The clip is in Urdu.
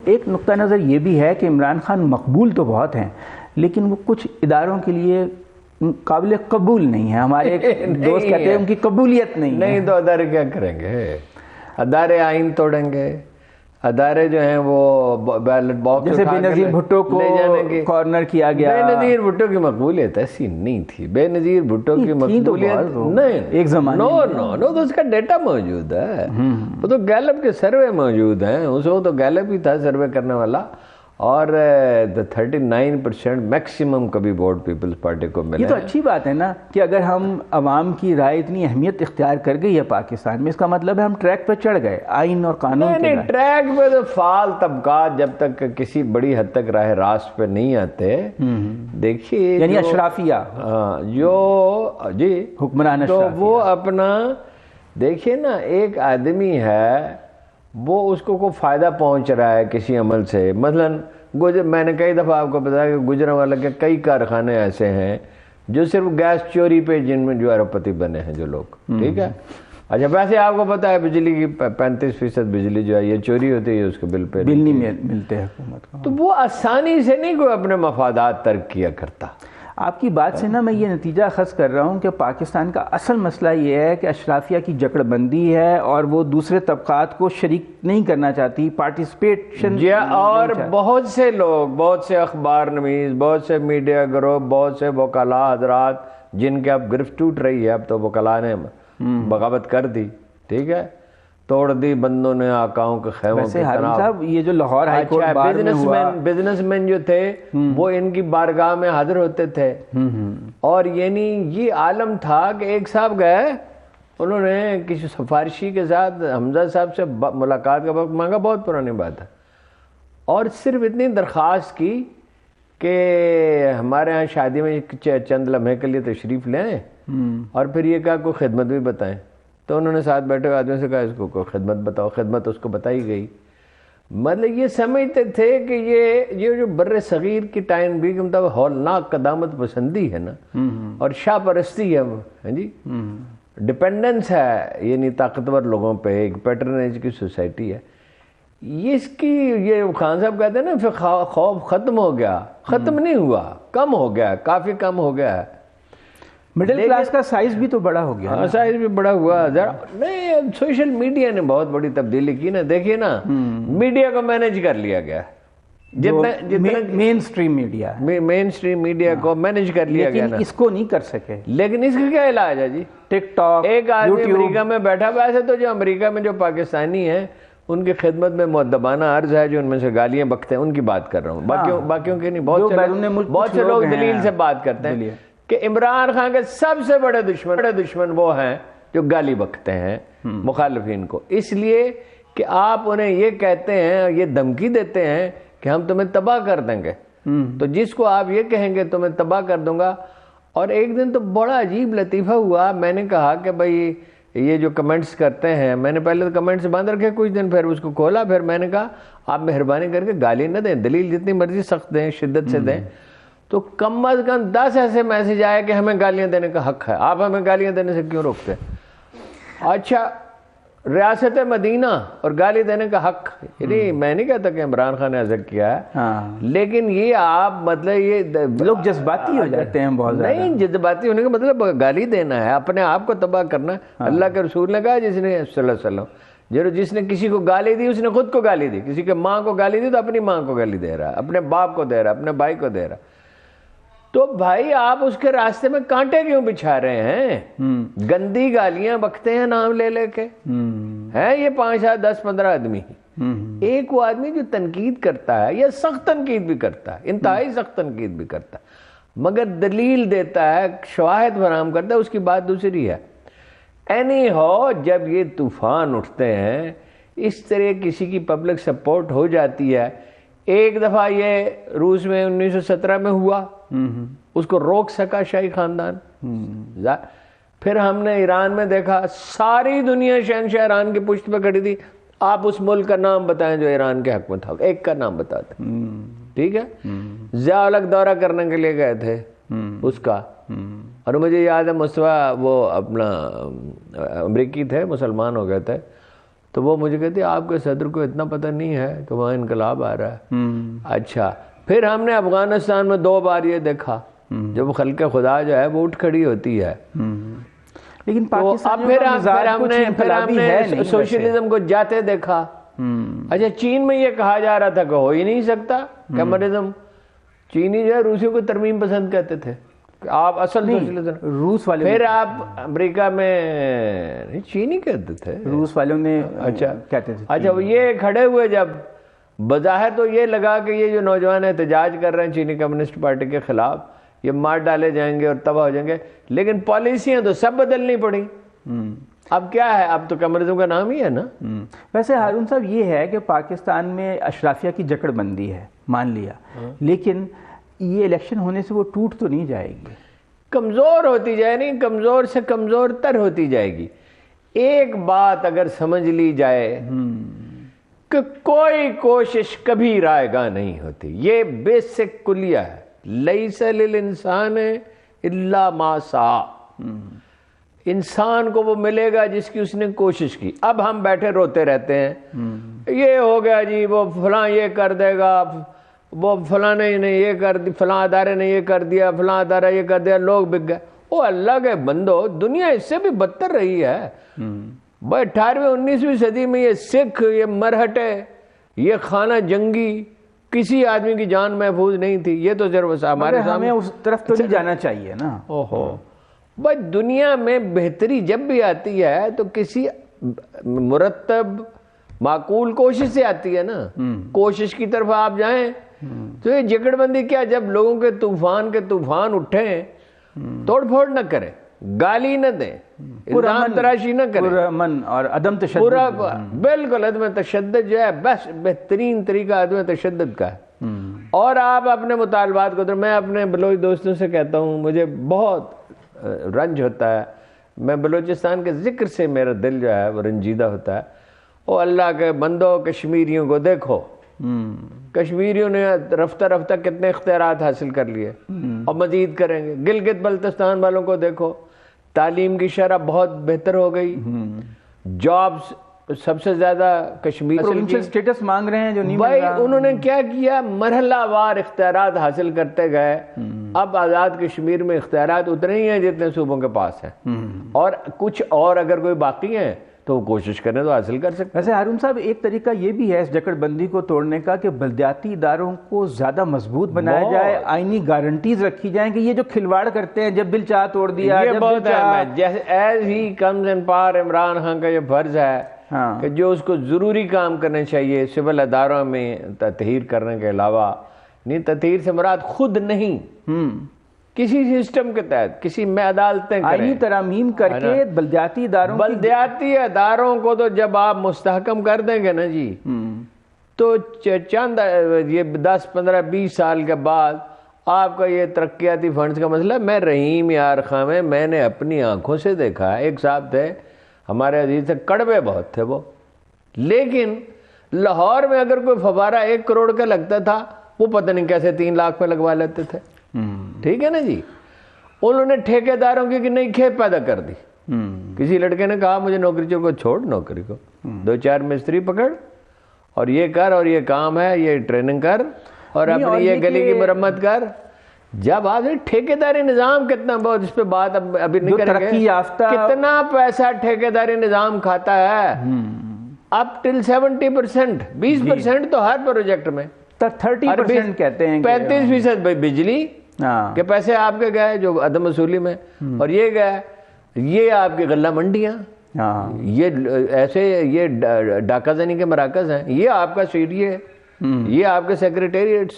ایک نقطہ نظر یہ بھی ہے کہ عمران خان مقبول تو بہت ہیں لیکن وہ کچھ اداروں کے لیے قابل قبول نہیں ہے. ہمارے ایک دوست کہتے ہیں ان کی قبولیت نہیں ہے. نہیں تو ادارے کیا کریں گے؟ ادارے آئین توڑیں گے، ادارے جو ہیں وہ بیلٹ باکس جیسے بے نظیر بھٹو کو کارنر کیا گیا. بے نظیر بھٹو کی مقبولیت ایسی نہیں تھی. بے نظیر بھٹو کی مقبولیت نہیں ایک زمانے نو تو اس کا ڈیٹا موجود ہے. وہ تو گیلپ کے سروے موجود ہیں، اس وقت تو گیلپ ہی تھا سروے کرنے والا، اور 39% میکسیمم کبھی ووٹ پیپلز پارٹی کو ملے. یہ تو اچھی بات ہے نا کہ اگر ہم عوام کی رائے اتنی اہمیت اختیار کر گئی ہے پاکستان میں، اس کا مطلب ہے ہم ٹریک پہ چڑھ گئے آئین اور قانون کے. نہیں ٹریک پہ تو فعال طبقات جب تک کسی بڑی حد تک راہ راست پہ نہیں آتے. دیکھیے یعنی اشرافیہ جو جی حکمران تو وہ اپنا دیکھیے نا، ایک آدمی ہے وہ اس کو کوئی فائدہ پہنچ رہا ہے کسی عمل سے. مثلاً میں نے کئی دفعہ آپ کو بتایا کہ گجرانوالہ کے کئی کارخانے ایسے ہیں جو صرف گیس چوری پہ جن میں جو اربپتی بنے ہیں جو لوگ، ٹھیک ہے. اچھا ویسے آپ کو پتا ہے بجلی کی 35% بجلی جو ہے یہ چوری ہوتی ہے، اس کے بل پہ بل نہیں ملتے حکومت کو. تو وہ آسانی سے نہیں کوئی اپنے مفادات ترک کیا کرتا. آپ کی بات سے نا میں یہ نتیجہ اخذ کر رہا ہوں کہ پاکستان کا اصل مسئلہ یہ ہے کہ اشرافیہ کی جکڑ بندی ہے اور وہ دوسرے طبقات کو شریک نہیں کرنا چاہتی، پارٹیسپیشن. اور بہت سے لوگ، بہت سے اخبار نویس، بہت سے میڈیا گروہ، بہت سے وکلاء حضرات جن کے اب گرفت ٹوٹ رہی ہے، اب تو وکلاء نے بغاوت کر دی، ٹھیک ہے، توڑ دی بندوں نے آقاؤں کے خیموں کی طرح. صاحب یہ جو لاہور ہائی کورٹ بار میں ہوا، بزنس مین جو تھے وہ ان کی بارگاہ میں حاضر ہوتے تھے، اور یعنی یہ عالم تھا کہ ایک صاحب گئے، انہوں نے کسی سفارشی کے ساتھ حمزہ صاحب سے ملاقات کا وقت مانگا، بہت پرانی بات ہے، اور صرف اتنی درخواست کی کہ ہمارے ہاں شادی میں چند لمحے کے لیے تشریف لے آئیں، اور پھر یہ کہا کوئی خدمت بھی بتائیں. تو انہوں نے ساتھ بیٹھے آدمی سے کہا اس کو کوئی خدمت بتاؤ. خدمت اس کو بتائی گئی. مطلب یہ سمجھتے تھے کہ یہ جو بر صغیر کی ٹائم بھی کہ مطلب ہولناک قدامت پسندی ہے نا، اور شاہ پرستی ہے جی، ڈپینڈنس ہے یعنی طاقتور لوگوں پہ، ایک پیٹرنیج کی سوسائٹی ہے. اس کی یہ خان صاحب کہتے ہیں نا پھر خوف ختم ہو گیا. ختم نہیں ہوا، کم ہو گیا، کافی کم ہو گیا ہے. مڈل کلاس کا سائز بھی تو بڑا ہو گیا. سائز بھی بڑا ہوا. نہیں سوشل میڈیا نے بہت بڑی تبدیلی کی نا. دیکھیے نا میڈیا کو مینیج کر لیا گیا، مین اسٹریم میڈیا کو مینیج کر لیا گیا نا. اس کو نہیں کر سکے. لیکن اس کا کیا علاج ہے جی؟ ٹک ٹاک، ایک آدمی امریکہ میں بیٹھا. ویسے تو جو امریکہ میں جو پاکستانی ہیں ان کی خدمت میں مؤدبانہ عرض ہے، جو ان میں سے گالیاں بکتے ہیں ان کی بات کر رہا ہوں، باقیوں کے نہیں. بہت سے لوگ دلیل سے بات کرتے ہیں کہ عمران خان کے سب سے بڑے دشمن وہ ہیں جو گالی بکتے ہیں مخالفین کو، اس لیے کہ آپ انہیں یہ کہتے ہیں، یہ دھمکی دیتے ہیں کہ ہم تمہیں تباہ کر دیں گے. تو جس کو آپ یہ کہیں گے تمہیں تباہ کر دوں گا. اور ایک دن تو بڑا عجیب لطیفہ ہوا. میں نے کہا کہ بھائی یہ جو کمنٹس کرتے ہیں، میں نے پہلے تو کمنٹس بند رکھے کچھ دن، پھر اس کو کھولا، پھر میں نے کہا آپ مہربانی کر کے گالی نہ دیں، دلیل جتنی مرضی سخت دیں، شدت سے دیں. تو کم از کم 10 ایسے میسج آئے کہ ہمیں گالیاں دینے کا حق ہے، آپ ہمیں گالیاں دینے سے کیوں روکتے ہیں؟ اچھا ریاست مدینہ اور گالی دینے کا حق، یعنی میں نہیں کہتا کہ عمران خان نے ایسا کیا ہے، لیکن یہ آپ مطلب یہ لوگ جذباتی ہو جاتے ہیں بہت زیادہ. نہیں، جذباتی ہونے کا مطلب گالی دینا ہے، اپنے آپ کو تباہ کرنا ہے. اللہ کے رسول نے کہا جس نے صلی اللہ علیہ وسلم جس نے کسی کو گالی دی اس نے خود کو گالی دی. کسی کے ماں کو گالی دی تو اپنی ماں کو گالی دے رہا ہے، اپنے باپ کو دے رہا ہے، اپنے بھائی کو دے رہا ہے. تو بھائی آپ اس کے راستے میں کانٹے کیوں بچھا رہے ہیں؟ گندی گالیاں بکتے ہیں نام لے لے کے ہیں یہ 5 7 10 15 آدمی. ایک وہ آدمی جو تنقید کرتا ہے یا سخت تنقید بھی کرتا ہے، انتہائی سخت تنقید بھی کرتا ہے، مگر دلیل دیتا ہے، شواہد فراہم کرتا ہے، اس کی بات دوسری ہے. اینی ہو جب یہ طوفان اٹھتے ہیں اس طرح کسی کی پبلک سپورٹ ہو جاتی ہے. ایک دفعہ یہ روس میں 1917 میں ہوا، اس کو روک سکا شاہی خاندان. پھر ہم نے ایران میں دیکھا، ساری دنیا شہنشاہ ایران کی پشت پہ کھڑی تھی. آپ اس ملک کا نام بتائیں جو ایران کے حق میں تھا، ایک کا نام بتاتے. ٹھیک ہے، ضیاء الحق دورہ کرنے کے لیے گئے تھے اس کا، اور مجھے یاد ہے مصطفیٰ وہ اپنا امریکی تھے، مسلمان ہو گئے تھے، تو وہ مجھے کہتی آپ کے صدر کو اتنا پتہ نہیں ہے کہ وہاں انقلاب آ رہا ہے. اچھا. پھر ہم نے افغانستان میں 2 بار یہ دیکھا جب خلق خدا جو ہے وہ اٹھ کھڑی ہوتی ہے. لیکن اب پھر ہم نے سوشلزم کو جاتے دیکھا. اچھا چین میں یہ کہا جا رہا تھا کہ ہو ہی نہیں سکتا کمیونزم. چینی جو ہے روسیوں کو ترمیم پسند کہتے تھے کہ آپ اصل سوشلزم روس والے. پھر آپ امریکہ میں چینی کہتے تھے, روس والوں نے اچھا کہتے تھے. اچھا یہ کھڑے ہوئے جب بظاہر تو یہ لگا کہ یہ جو نوجوان احتجاج کر رہے ہیں چینی کمیونسٹ پارٹی کے خلاف یہ مار ڈالے جائیں گے اور تباہ ہو جائیں گے, لیکن پالیسیاں تو سب بدلنی پڑی. اب کیا ہے, اب تو کمیونزم کا نام ہی ہے نا. ویسے ہارون صاحب یہ ہے کہ پاکستان میں اشرافیہ کی جکڑ بندی ہے, مان لیا, لیکن یہ الیکشن ہونے سے وہ ٹوٹ تو نہیں جائے گی, کمزور ہوتی جائے, نہیں کمزور سے کمزور تر ہوتی جائے گی. ایک بات اگر سمجھ لی جائے کہ کوئی کوشش کبھی رائے گاہ نہیں ہوتی, یہ بیسک کلیہ ہے. لیس للانسان الا ما سعی, انسان کو وہ ملے گا جس کی اس نے کوشش کی. اب ہم بیٹھے روتے رہتے ہیں یہ ہو گیا جی, وہ فلاں یہ کر دے گا, وہ فلاں نے یہ کر دی, فلاں ادارے نے یہ کر دیا, فلاں ادارہ یہ کر دیا, لوگ بک گئے. او اللہ کے بندو, دنیا اس سے بھی بدتر رہی ہے. 18ویں 19ویں صدی میں یہ سکھ, یہ مرہٹے, یہ خانہ جنگی, کسی آدمی کی جان محفوظ نہیں تھی. یہ تو صرف ہمارے سامنے, ہمیں اس طرف تو نہیں جانا چاہیے نا. بس دنیا میں بہتری جب بھی آتی ہے تو کسی مرتب معقول کوشش سے آتی ہے نا. کوشش کی طرف آپ جائیں تو یہ جکڑ بندی کیا, جب لوگوں کے طوفان اٹھیں توڑ پھوڑ نہ کریں, گالی نہ دیں, الزام تراشی نہ کریں, پرامن اور عدم تشدد. بالکل عدم تشدد جو ہے بس بہترین طریقہ عدم تشدد کا ہے. اور آپ اپنے مطالبات کو, میں اپنے بلوچ دوستوں سے کہتا ہوں مجھے بہت رنج ہوتا ہے, میں بلوچستان کے ذکر سے میرا دل جو ہے وہ رنجیدہ ہوتا ہے. او اللہ کے بندو, کشمیریوں کو دیکھو, کشمیریوں نے رفتہ رفتہ کتنے اختیارات حاصل کر لیے اور مزید کریں گے. گلگت بلتستان والوں کو دیکھو, تعلیم کی شرح بہت بہتر ہو گئی, جابز سب سے زیادہ کشمیر اسٹیٹس مانگ رہے ہیں جو نہیں مل بھائی. رہا. انہوں نے کیا کیا, مرحلہ وار اختیارات حاصل کرتے گئے. اب آزاد کشمیر میں اختیارات اتنے ہی ہیں جتنے صوبوں کے پاس ہیں, اور کچھ اور اگر کوئی باقی ہیں تو وہ کوشش کریں تو حاصل کر سکتے. ویسے ہارون صاحب ایک طریقہ یہ بھی ہے اس جکڑ بندی کو توڑنے کا کہ بلدیاتی اداروں کو زیادہ مضبوط بنایا جائے, آئینی گارنٹیز رکھی جائیں کہ یہ جو کھلواڑ کرتے ہیں, جب دل چاہ توڑ دیا, یہ بہت ہے. جیسے as he comes in power, Imran Khan کا یہ فرض ہے کہ جو اس کو ضروری کام کرنے چاہیے سول اداروں میں تطہیر کرنے کے علاوہ, نہیں تطہیر سے مراد خود نہیں, کسی سسٹم کے تحت کسی میں عدالتیں کریں, آئینی ترامیم کر کے بلدیاتی اداروں کو تو جب آپ مستحکم کر دیں گے نا جی, تو چند یہ 10 15 20 سال کے بعد آپ کا یہ ترقیاتی فنڈز کا مسئلہ, میں رحیم یار خاں میں نے اپنی آنکھوں سے دیکھا. ایک صاحب تھے ہمارے عزیز سے, کڑوے بہت تھے وہ, لیکن لاہور میں اگر کوئی فوارہ 1 کروڑ کا لگتا تھا وہ پتہ نہیں کیسے 3 لاکھ میں لگوا لیتے تھے. ٹھیک ہے نا جی. انہوں نے ٹھیکیداروں کی نئی کھیپ پیدا کر دی. کسی لڑکے نے کہا مجھے نوکری کو چھوڑ, نوکری کو 2-4 مستری پکڑ اور یہ کر, اور یہ کام ہے, یہ ٹریننگ کر, اور اپنی یہ گلی کی مرمت کر. جب آپ نے ٹھیکیداری نظام کتنا, بہت اس پہ بات ابھی نہیں کریں گے, کتنا پیسہ ٹھیکیداری نظام کھاتا ہے, اپ ٹل 70%, 20% تو ہر پروجیکٹ میں, 30% کہتے ہیں, 35% بجلی کے پیسے آپ کے گئے جو عدم وصولی میں, اور یہ گئے یہ آپ کی غلہ منڈیاں, یہ ایسے یہ ڈاکہ زنی کے مراکز ہیں, یہ آپ کا CDA, یہ آپ کے سیکریٹریٹس,